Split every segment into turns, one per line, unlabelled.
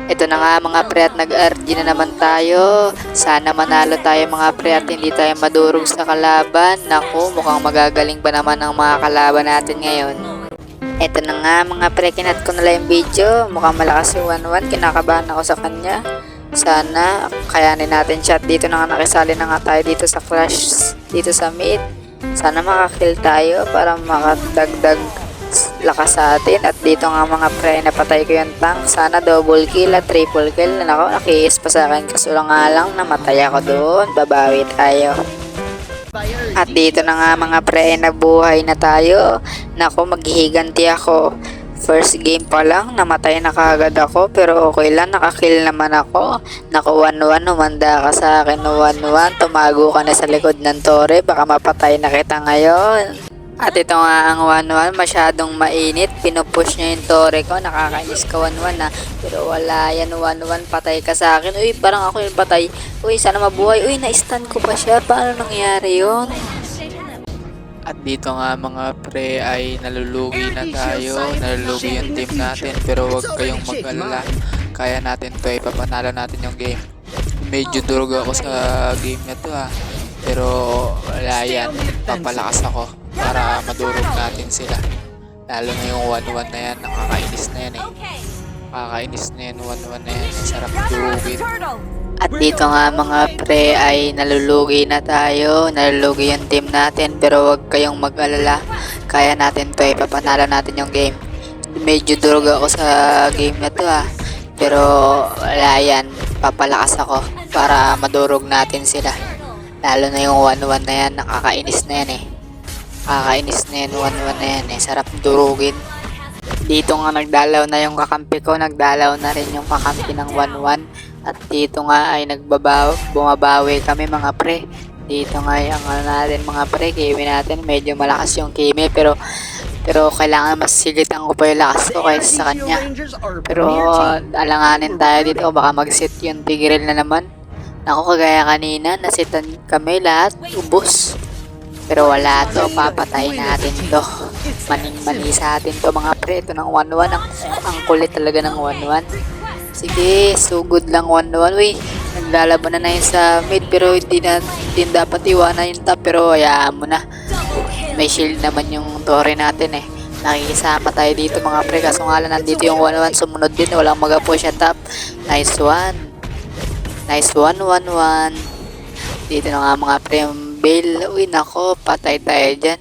Ito na nga mga pre at nag-RG na naman tayo. Sana manalo tayo mga pre at hindi tayo madurog sa kalaban. Naku, mukhang magagaling pa naman ang mga kalaban natin ngayon. Ito na nga mga pre, kinat ko na lang yung video. Mukhang malakas yung 1-1, kinakabahan ako sa kanya. Sana kayanin natin siya. Dito na nga nakisali na nga tayo dito sa Clash, dito sa mid. Sana makakill tayo para makadagdag lakas sa atin. At dito nga mga pre, napatay ko yung tank. Sana double kill at triple kill. Nako, nakiis pa sa akin kaso lang nga lang namatay ako doon. Babawi tayo. At dito na nga mga pre, nabuhay na tayo. Nako, maghihiganti ako. First game pa lang, namatay na kaagad ako. Pero okay lang, nakakill naman ako. Nako, 1-1, humanda ka sa akin. 1-1, tumago ka na sa likod ng tore. Baka mapatay na kita ngayon. At ito nga ang 1-1, masyadong mainit. Pinupush niya yung tore ko. Nakakainis ka 1-1 na. Pero wala yan, 1-1, patay ka sa akin. Uy, parang ako yung patay. Uy, sana mabuhay. Uy, na-stun ko pa siya. Paano nangyari yun? At dito nga mga pre ay nalulugi na tayo. Nalulugi yung team natin. Pero wag kayong mag-alala. Kaya natin to, ipapanalo natin yung game. Medyo durog ako sa game na to pero wala yan. Papalakas ako para madurog natin sila. Lalo na yung 1-1 na yan. Nakakainis na yan Nakakainis na yan. 1-1 na yan. Sarap durugin. At dito nga mga pre ay nalulugi na tayo. Nalulugi yung team natin. Pero wag kayong mag-alala. Kaya natin to, ipapanalo natin yung game. Medyo durog ako sa game na to pero wala yan. Papalakas ako para madurog natin sila. Lalo na yung 1-1 na yan. Nakakainis na yan Nakakainis na yan. 1-1 na yan Sarap durugin. Dito nga nagdalaw na yung kakampi ko. Nagdalaw na rin yung kakampi ng 1-1. At dito nga ay bumabawi kami mga pre. Dito nga yung natin mga pre, kimi natin. Medyo malakas yung kimi pero kailangan mas sigitan ko pa yung lakas ko kaysa sa kanya. Pero alanganin tayo dito. Baka mag-sit yung Tigreal na naman. Ako kagaya kanina, nasitan kami lahat. Ubos. Pero wala to, papatay natin to. Maning-mani sa atin to mga pre. Ito ng 1-1. Ang kulit talaga ng 1-1. Sige, sugod lang 1-1. Uy, naglalaban na yun sa mid. Pero hindi dapat iwanan yung top. Pero hayaan mo na. May shield naman yung tore natin Nakikisama tayo dito mga pre. Kaso nga lang nandito yung 1-1. Sumunod din. Walang mag-push at top. Nice one. Nice one, 1-1. Dito na nga mga pre yung Bale. Uy, nako, patay tayo dyan.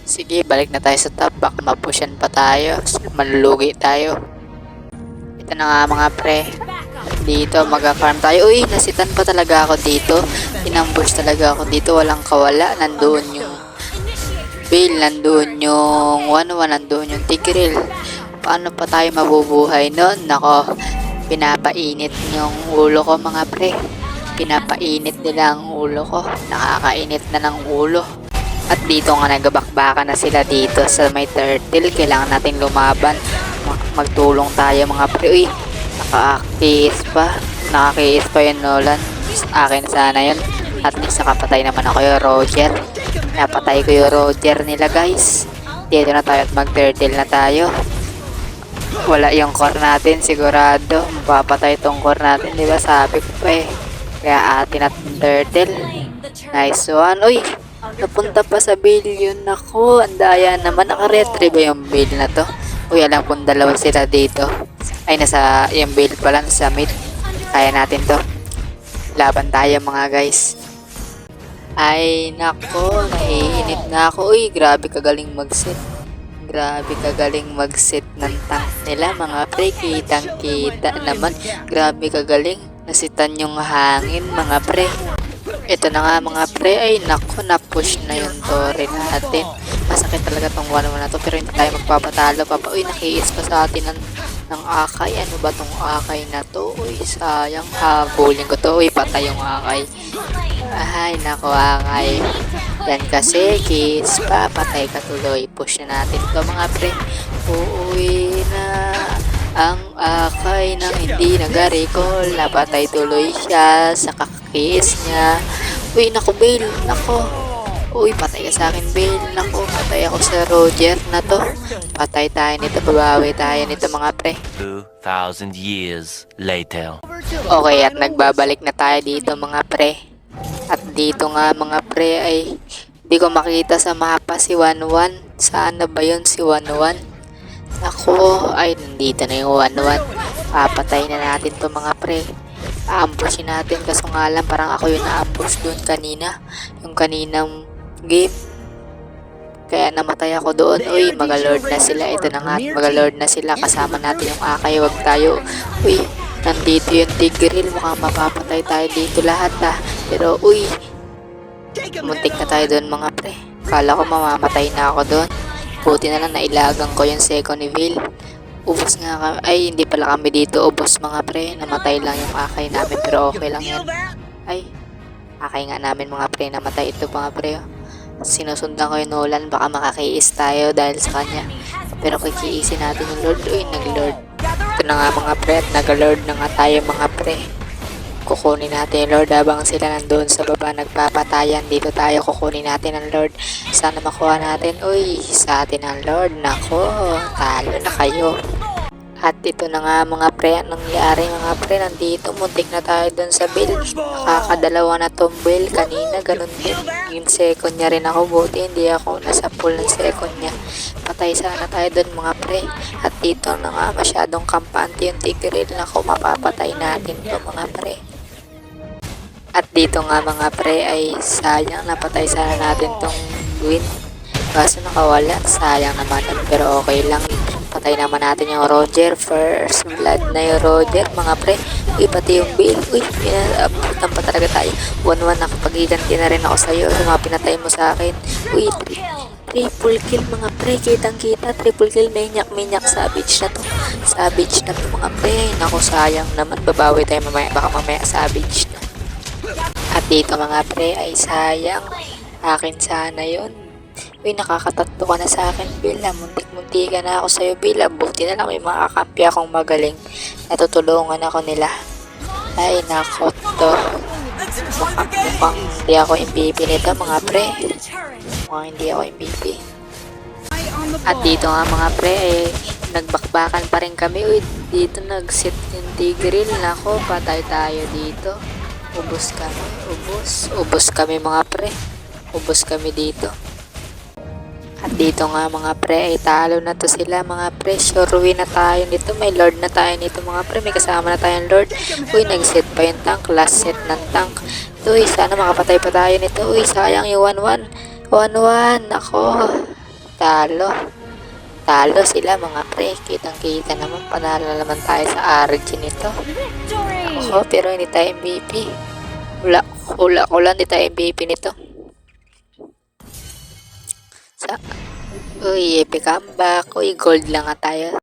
Sige, balik na tayo sa top. Baka mapushan pa tayo. Malulugi tayo. Ito na nga mga pre. Dito mag-farm tayo. Uy, nasitan pa talaga ako dito. Inambush talaga ako dito. Walang kawala. Nandoon yung Bale. Nandoon yung 1-1. Nandoon yung Tigreal. Paano pa tayo mabubuhay nun? Nako, pinapainit yung ulo ko mga pre. Pinapainit nila ang ulo ko. Nakakainit na ng ulo. At dito nga nagabakbaka na sila dito sa may turtle. Kailangan natin lumaban. Magtulong tayo mga pre. Uy, nakakiis pa yung Nolan. Akin sana yun. At least nakapatay naman ako yung Roger. Napatay ko yung Roger nila guys. Dito na tayo at mag-turtle na tayo. Wala yung core natin sigurado. Mapapatay tong core natin, diba? Sabi ko pa Kaya atin at turtle. Nice one. Uy, napunta pa sa Bale yun. Naku, andaya naman. Naka-retrieve yung Bale na to. Uy, alam kong dalawa sila dito. Ay, nasa yung Bale pala sa mid. Kaya natin to. Laban tayo mga guys. Ay, nako, naiinip na ako. Uy, grabe kagaling mag-set. Grabe kagaling mag-set ng tank nila mga pre. Kitang kita naman. Grabe kagaling. Nasitan yung hangin mga pre. Ito na nga mga pre. Ay nako, na-push na yung tore natin. Masakit talaga tong 1-1 na to. Pero hindi tayo magpapatalo. Uy, nakiis pa sa atin ng akay. Ano ba tong akay na to? Uy, sayang. Habulin ko to. Uy, patay yung akay. Ay nako, akay. Yan kasi, kiss pa, patay ka tuloy. Push na natin ito mga pre. Uuwi na ang akay nang hindi nag-recall. Napatay tuloy siya sa kakis niya. Uy, naku Bale, nako. Uy, patay ka sa akin Bale, nako. patay ako sa Roger na to. Patay tayo nito, babawi tayo nito mga pre.
2,000 years later.
Okay, at nagbabalik na tayo dito mga pre. At dito nga mga pre ay di ko makita sa mapa si 11. Saan na ba yun si 11? Ako ay nandito na yung 11. Papatay na natin to mga pre. Aambushin natin kaso nga lang parang ako yung na-ambush doon kanina. Yung kaninang game. Kaya namatay ako doon. Uy, magalord na sila. Ito na nga, magalord na sila. Kasama natin yung akay. Wag tayo. Uy, nandito yung Tigreal. Mukhang mapapatay tayo dito lahat Pero uy, muntik na tayo doon mga pre. Kala ko mamamatay na ako doon. Buti na lang nailagang ko yung second evil. Ubos nga kami. Ay, hindi pala kami dito. Ubos mga pre. Namatay lang yung akay namin. Pero okay lang yan. Ay, akay nga namin mga pre. Namatay ito mga pre. Sinusundan ko yung Nolan. Baka makakiis tayo dahil sa kanya. Pero kikiisin natin yung Lord. Uy, nag-Lord. Ito na nga mga pre. At nag-Lord na nga tayo mga pre. Kukunin natin yung Lord habang sila nandoon sa baba nagpapatayan. Dito tayo kukunin natin ang Lord. Sana makuha natin. Uy, sa atin ang Lord. Nako, talo na kayo. At ito na nga mga pre, ang nangyari mga pre, nandito muntik na tayo doon sa bill. Nakakadalawa na tong bill kanina, ganun din. Yung second niya rin ako, buti hindi ako nasa pool ng second niya. Patay sana tayo doon mga pre. At dito na nga masyadong kampante yung Tigreal. Nako, mapapatay natin to mga pre. At dito nga mga pre ay sayang, napatay sana natin tong win. Kaso nakawala, sayang naman pero okay lang. Patay naman natin yung Roger. First blood na yung Roger mga pre. Uy, pati yung Bill. Uy, pinabutan pa talaga tayo. 1-1 nakapag-iganti na rin ako sa'yo. So mga pinatay mo sa akin. Uy, triple kill mga pre. Kitang kita. Triple kill. Minyak. Savage na to. Savage na to mga pre. Naku, sayang naman. Babawi tayo mamaya. Baka mamaya savage na. At dito mga pre ay sayang. Akin sana yun. Uy, nakakatatlo ka na sa akin, Bill. Muntik-munti ka na ako sa'yo, Bill. Buti na lang may mga kakampi akong magaling. Natutulungan ako nila. Ay, nako to. Mukhang hindi ako MVP nito, mga pre. Mukhang hindi ako MVP. At dito nga, mga pre, nagbakbakan pa rin kami. Uy, dito nag-set yung Tigreal. Nako, patay tayo dito. Ubos kami. Ubos kami, mga pre. Ubos kami dito. At dito nga mga pre ay talo na to sila mga pre. Sure win na tayo nito. May Lord na tayo nito mga pre. May kasama na tayong Lord. Uy, nag-set pa yung tank. Last set ng tank. Uy, sana makapatay pa tayo nito. Uy, sayang yung 1-1. 1-1. Ako. Talo. Talo sila mga pre. Kitang-kita naman. Panalo na naman tayo sa RG nito. Ako, pero hindi tayo MVP. Hula ko lang. Hindi tayo MVP nito. Uy, epic comeback. Uy, gold lang nga tayo.